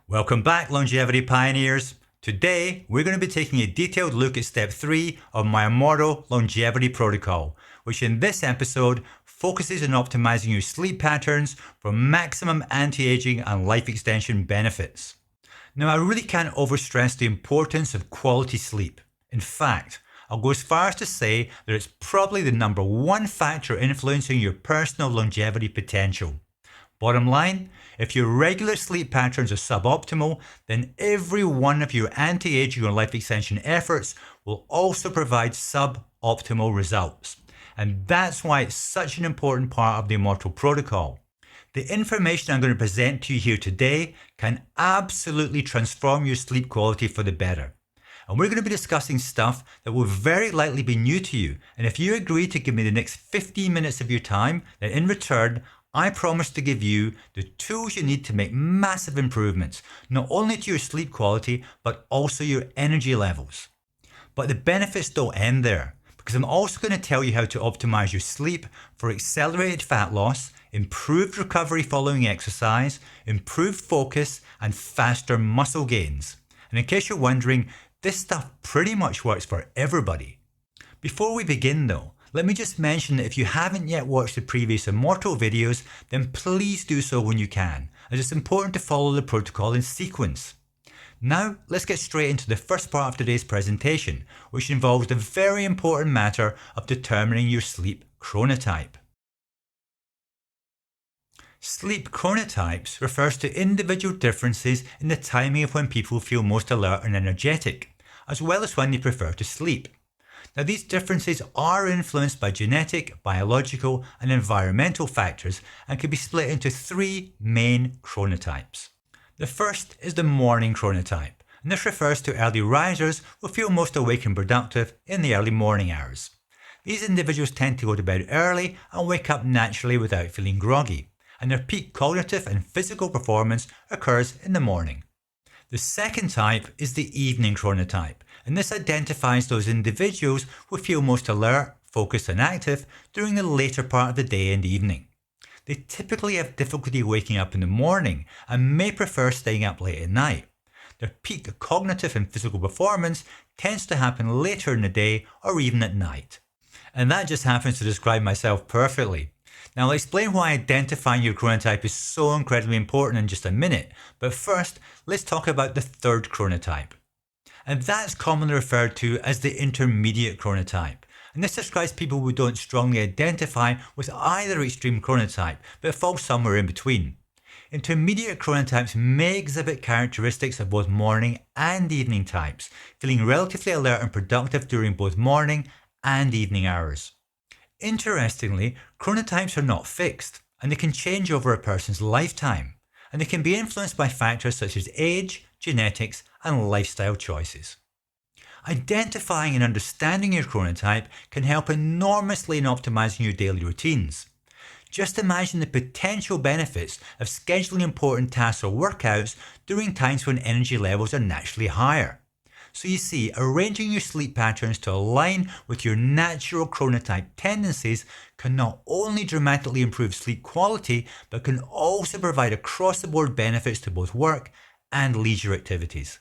Welcome back, longevity pioneers. Today, we're going to be taking a detailed look at step 3 of my IMMORTAL Longevity Protocol, which in this episode focuses on optimizing your sleep patterns for maximum anti-aging and life extension benefits. Now, I really can't overstress the importance of quality sleep. In fact, I'll go as far as to say that it's probably the number one factor influencing your personal longevity potential. Bottom line, if your regular sleep patterns are suboptimal, then every one of your anti-aging or life extension efforts will also provide suboptimal results. And that's why it's such an important part of the IMMORTAL Protocol. The information I'm going to present to you here today can absolutely transform your sleep quality for the better. And we're going to be discussing stuff that will very likely be new to you. And if you agree to give me the next 15 minutes of your time, then in return, I promise to give you the tools you need to make massive improvements, not only to your sleep quality, but also your energy levels. But the benefits don't end there, because I'm also going to tell you how to optimize your sleep for accelerated fat loss, improved recovery following exercise, improved focus, and faster muscle gains. And in case you're wondering, this stuff pretty much works for everybody. Before we begin though, let me just mention that if you haven't yet watched the previous IMMORTAL videos, then please do so when you can, as it's important to follow the protocol in sequence. Now, let's get straight into the first part of today's presentation, which involves the very important matter of determining your sleep chronotype. Sleep chronotypes refers to individual differences in the timing of when people feel most alert and energetic, as well as when they prefer to sleep. Now, these differences are influenced by genetic, biological, and environmental factors and can be split into three main chronotypes. The first is the morning chronotype, and this refers to early risers who feel most awake and productive in the early morning hours. These individuals tend to go to bed early and wake up naturally without feeling groggy, and their peak cognitive and physical performance occurs in the morning. The second type is the evening chronotype, and this identifies those individuals who feel most alert, focused and active during the later part of the day and evening. They typically have difficulty waking up in the morning and may prefer staying up late at night. Their peak cognitive and physical performance tends to happen later in the day or even at night. And that just happens to describe myself perfectly. Now, I'll explain why identifying your chronotype is so incredibly important in just a minute, but first, let's talk about the third chronotype. And that's commonly referred to as the intermediate chronotype. And this describes people who don't strongly identify with either extreme chronotype, but fall somewhere in between. Intermediate chronotypes may exhibit characteristics of both morning and evening types, feeling relatively alert and productive during both morning and evening hours. Interestingly, chronotypes are not fixed, and they can change over a person's lifetime, and they can be influenced by factors such as age, genetics, and lifestyle choices. Identifying and understanding your chronotype can help enormously in optimizing your daily routines. Just imagine the potential benefits of scheduling important tasks or workouts during times when energy levels are naturally higher. So you see, arranging your sleep patterns to align with your natural chronotype tendencies can not only dramatically improve sleep quality, but can also provide across-the-board benefits to both work and leisure activities.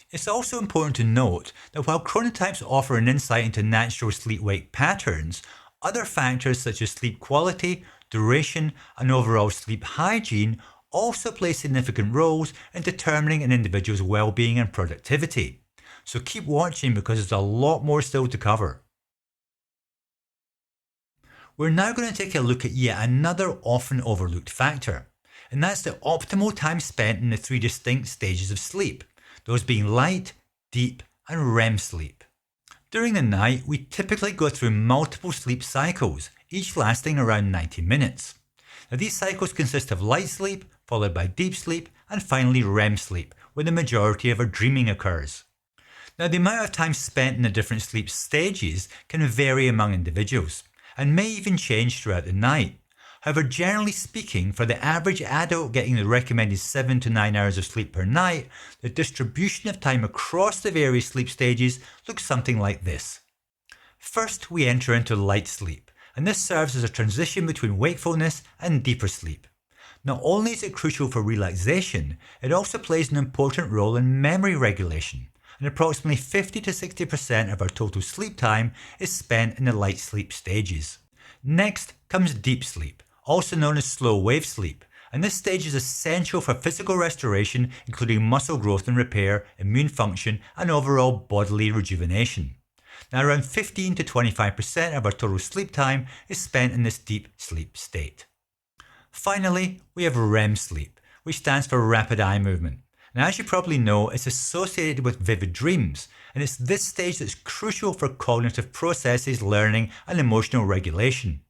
It's also important to note that while chronotypes offer an insight into natural sleep-wake patterns, other factors such as sleep quality, duration, and overall sleep hygiene also play significant roles in determining an individual's well-being and productivity. So keep watching because there's a lot more still to cover. We're now going to take a look at yet another often overlooked factor, and that's the optimal time spent in the three distinct stages of sleep, those being light, deep, and REM sleep. During the night, we typically go through multiple sleep cycles, each lasting around 90 minutes. Now, these cycles consist of light sleep, followed by deep sleep, and finally REM sleep, where the majority of our dreaming occurs. Now, the amount of time spent in the different sleep stages can vary among individuals, and may even change throughout the night. However, generally speaking, for the average adult getting the recommended 7 to 9 hours of sleep per night, the distribution of time across the various sleep stages looks something like this. First, we enter into light sleep, and this serves as a transition between wakefulness and deeper sleep. Not only is it crucial for relaxation, it also plays an important role in memory regulation, and approximately 50 to 60% of our total sleep time is spent in the light sleep stages. Next comes deep sleep, also known as slow wave sleep, and this stage is essential for physical restoration, including muscle growth and repair, immune function, and overall bodily rejuvenation. Now, around 15 to 25% of our total sleep time is spent in this deep sleep state. Finally, we have REM sleep, which stands for rapid eye movement. Now, as you probably know, it's associated with vivid dreams, and it's this stage that's crucial for cognitive processes, learning, and emotional regulation.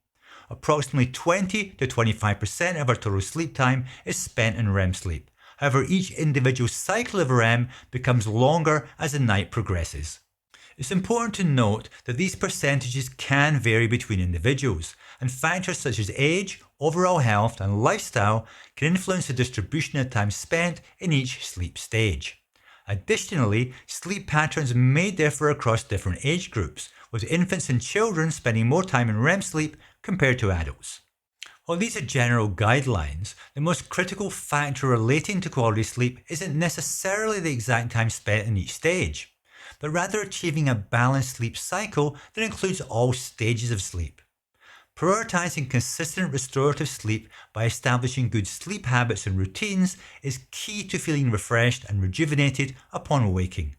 Approximately 20 to 25% of our total sleep time is spent in REM sleep. However, each individual cycle of REM becomes longer as the night progresses. It's important to note that these percentages can vary between individuals, and factors such as age, overall health, and lifestyle can influence the distribution of time spent in each sleep stage. Additionally, sleep patterns may differ across different age groups, with infants and children spending more time in REM sleep compared to adults. While these are general guidelines, the most critical factor relating to quality sleep isn't necessarily the exact time spent in each stage, but rather achieving a balanced sleep cycle that includes all stages of sleep. Prioritizing consistent restorative sleep by establishing good sleep habits and routines is key to feeling refreshed and rejuvenated upon waking.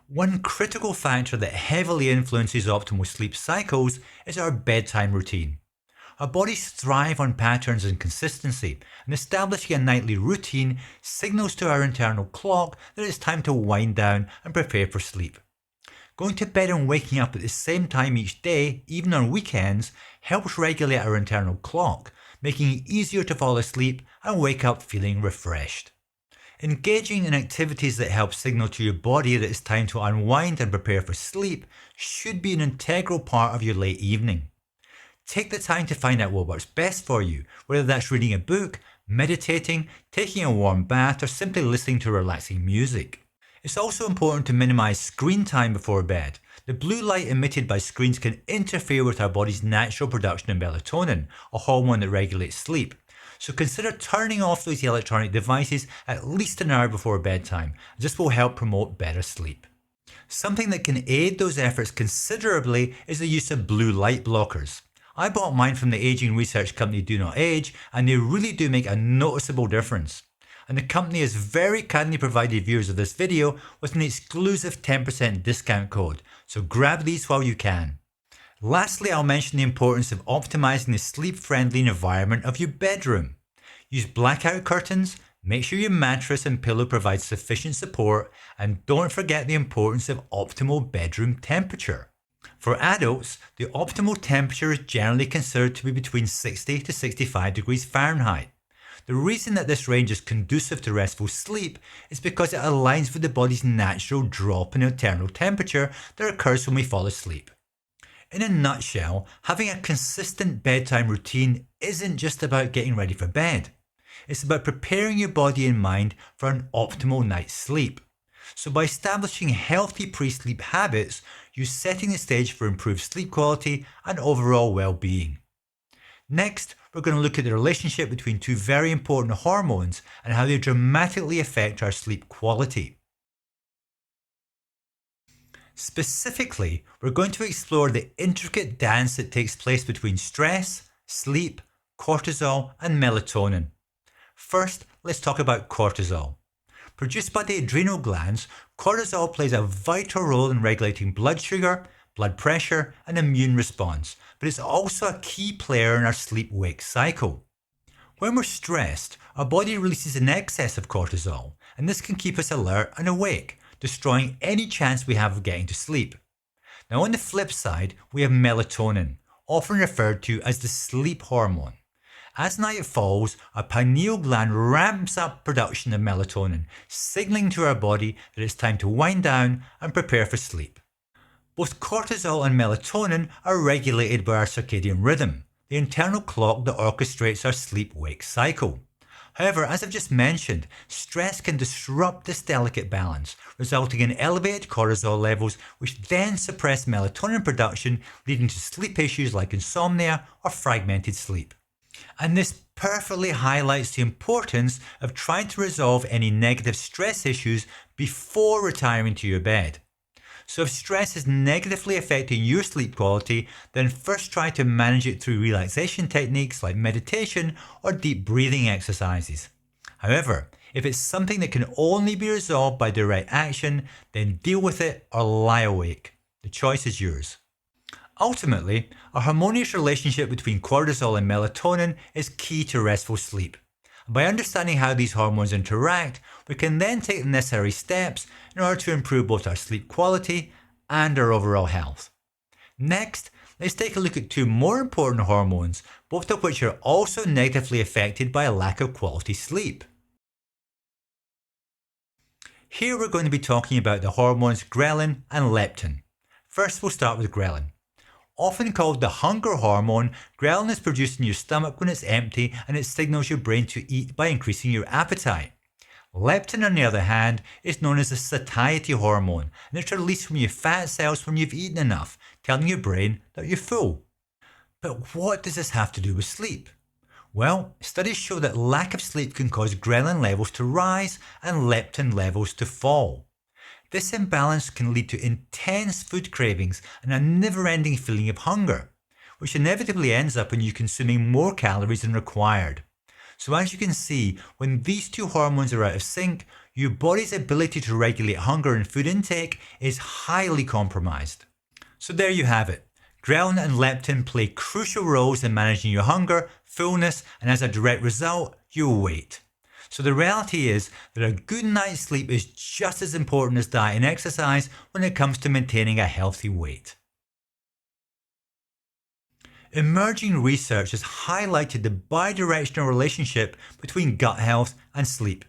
One critical factor that heavily influences optimal sleep cycles is our bedtime routine. Our bodies thrive on patterns and consistency, and establishing a nightly routine signals to our internal clock that it's time to wind down and prepare for sleep. Going to bed and waking up at the same time each day, even on weekends, helps regulate our internal clock, making it easier to fall asleep and wake up feeling refreshed. Engaging in activities that help signal to your body that it's time to unwind and prepare for sleep should be an integral part of your late evening. Take the time to find out what works best for you, whether that's reading a book, meditating, taking a warm bath, or simply listening to relaxing music. It's also important to minimize screen time before bed. The blue light emitted by screens can interfere with our body's natural production of melatonin, a hormone that regulates sleep. So consider turning off those electronic devices at least an hour before bedtime. This will help promote better sleep. Something that can aid those efforts considerably is the use of blue light blockers. I bought mine from the aging research company DoNotAge, and they really do make a noticeable difference. And the company has very kindly provided viewers of this video with an exclusive 10% discount code, so grab these while you can. Lastly, I'll mention the importance of optimizing the sleep-friendly environment of your bedroom. Use blackout curtains, make sure your mattress and pillow provide sufficient support, and don't forget the importance of optimal bedroom temperature. For adults, the optimal temperature is generally considered to be between 60 to 65 degrees Fahrenheit. The reason that this range is conducive to restful sleep is because it aligns with the body's natural drop in internal temperature that occurs when we fall asleep. In a nutshell, having a consistent bedtime routine isn't just about getting ready for bed. It's about preparing your body and mind for an optimal night's sleep. So by establishing healthy pre-sleep habits, you're setting the stage for improved sleep quality and overall well-being. Next, we're going to look at the relationship between two very important hormones and how they dramatically affect our sleep quality. Specifically, we're going to explore the intricate dance that takes place between stress, sleep, cortisol, and melatonin. First, let's talk about cortisol. Produced by the adrenal glands, cortisol plays a vital role in regulating blood sugar, blood pressure, and immune response, but it's also a key player in our sleep-wake cycle. When we're stressed, our body releases an excess of cortisol, and this can keep us alert and awake, destroying any chance we have of getting to sleep. Now, on the flip side, we have melatonin, often referred to as the sleep hormone. As night falls, our pineal gland ramps up production of melatonin, signaling to our body that it's time to wind down and prepare for sleep. Both cortisol and melatonin are regulated by our circadian rhythm, the internal clock that orchestrates our sleep-wake cycle. However, as I've just mentioned, stress can disrupt this delicate balance, resulting in elevated cortisol levels, which then suppress melatonin production, leading to sleep issues like insomnia or fragmented sleep. And this perfectly highlights the importance of trying to resolve any negative stress issues before retiring to your bed. So if stress is negatively affecting your sleep quality, then first try to manage it through relaxation techniques like meditation or deep breathing exercises. However, if it's something that can only be resolved by direct action, then deal with it or lie awake. The choice is yours. Ultimately, a harmonious relationship between cortisol and melatonin is key to restful sleep. By understanding how these hormones interact, we can then take the necessary steps in order to improve both our sleep quality and our overall health. Next, let's take a look at two more important hormones, both of which are also negatively affected by a lack of quality sleep. Here we're going to be talking about the hormones ghrelin and leptin. First, we'll start with ghrelin. Often called the hunger hormone, ghrelin is produced in your stomach when it's empty and it signals your brain to eat by increasing your appetite. Leptin, on the other hand, is known as the satiety hormone and it's released from your fat cells when you've eaten enough, telling your brain that you're full. But what does this have to do with sleep? Well, studies show that lack of sleep can cause ghrelin levels to rise and leptin levels to fall. This imbalance can lead to intense food cravings and a never-ending feeling of hunger, which inevitably ends up in you consuming more calories than required. So as you can see, when these two hormones are out of sync, your body's ability to regulate hunger and food intake is highly compromised. So there you have it. Ghrelin and leptin play crucial roles in managing your hunger, fullness, and as a direct result, your weight. So the reality is that a good night's sleep is just as important as diet and exercise when it comes to maintaining a healthy weight. Emerging research has highlighted the bidirectional relationship between gut health and sleep.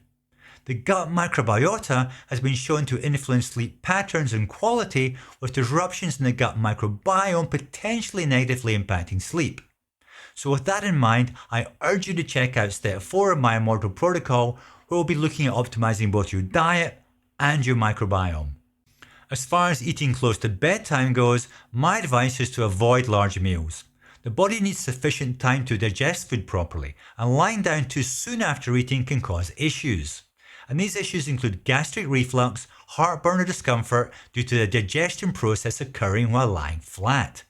The gut microbiota has been shown to influence sleep patterns and quality, with disruptions in the gut microbiome potentially negatively impacting sleep. So with that in mind, I urge you to check out step 4 of my IMMORTAL protocol, where we'll be looking at optimizing both your diet and your microbiome. As far as eating close to bedtime goes, my advice is to avoid large meals. The body needs sufficient time to digest food properly, and lying down too soon after eating can cause issues. And these issues include gastric reflux, heartburn or discomfort due to the digestion process occurring while lying flat.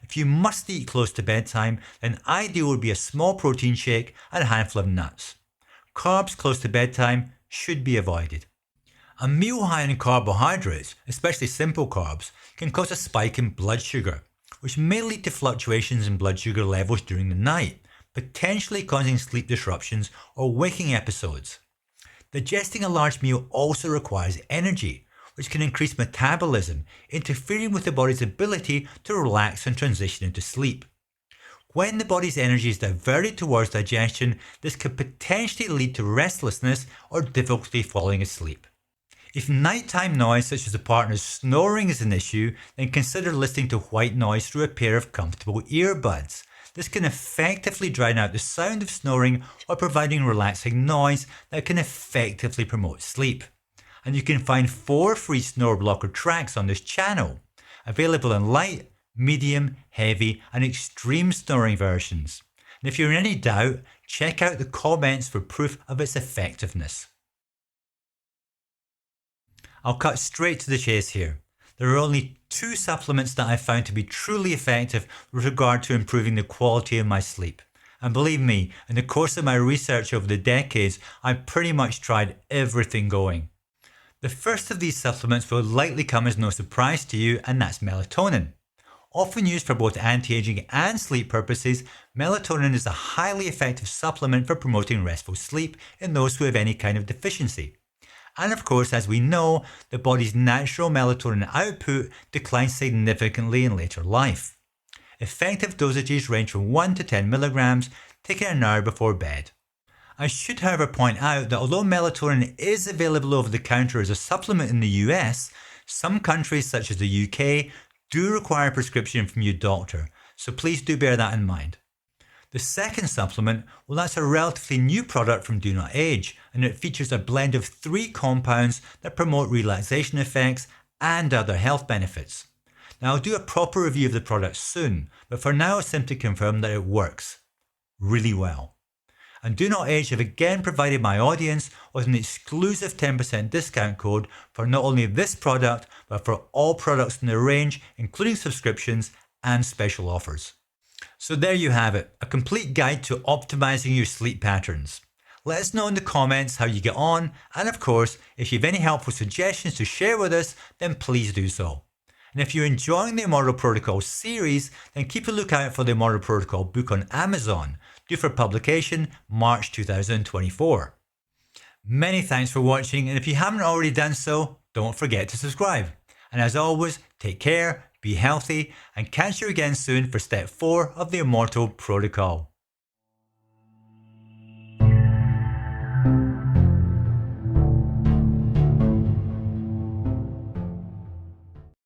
If you must eat close to bedtime, then ideal would be a small protein shake and a handful of nuts. Carbs close to bedtime should be avoided. A meal high in carbohydrates, especially simple carbs, can cause a spike in blood sugar, which may lead to fluctuations in blood sugar levels during the night, potentially causing sleep disruptions or waking episodes. Digesting a large meal also requires energy, which can increase metabolism, interfering with the body's ability to relax and transition into sleep. When the body's energy is diverted towards digestion, this could potentially lead to restlessness or difficulty falling asleep. If nighttime noise such as a partner's snoring is an issue, then consider listening to white noise through a pair of comfortable earbuds. This can effectively drown out the sound of snoring while providing relaxing noise that can effectively promote sleep. And you can find 4 free snore blocker tracks on this channel, available in light, medium, heavy and extreme snoring versions. And if you're in any doubt, check out the comments for proof of its effectiveness. I'll cut straight to the chase here. There are only 2 supplements that I found to be truly effective with regard to improving the quality of my sleep. And believe me, in the course of my research over the decades, I've pretty much tried everything going. The first of these supplements will likely come as no surprise to you, and that's melatonin. Often used for both anti-aging and sleep purposes, melatonin is a highly effective supplement for promoting restful sleep in those who have any kind of deficiency. And of course, as we know, the body's natural melatonin output declines significantly in later life. Effective dosages range from 1 to 10 milligrams, taken an hour before bed. I should however point out that although melatonin is available over the counter as a supplement in the US, some countries such as the UK do require a prescription from your doctor, so please do bear that in mind. The second supplement, well, that's a relatively new product from DoNotAge, and it features a blend of 3 compounds that promote relaxation effects and other health benefits. Now I'll do a proper review of the product soon, but for now I'll simply confirm that it works. really well. And DoNotAge have again provided my audience with an exclusive 10% discount code for not only this product, but for all products in their range, including subscriptions and special offers. So there you have it, a complete guide to optimizing your sleep patterns. Let us know in the comments how you get on, and of course, if you have any helpful suggestions to share with us, then please do so. And if you're enjoying the Immortal Protocol series, then keep a lookout for the Immortal Protocol book on Amazon, due for publication March 2024. Many thanks for watching, and if you haven't already done so, don't forget to subscribe. And as always, take care, be healthy, and catch you again soon for step 4 of the Immortal Protocol.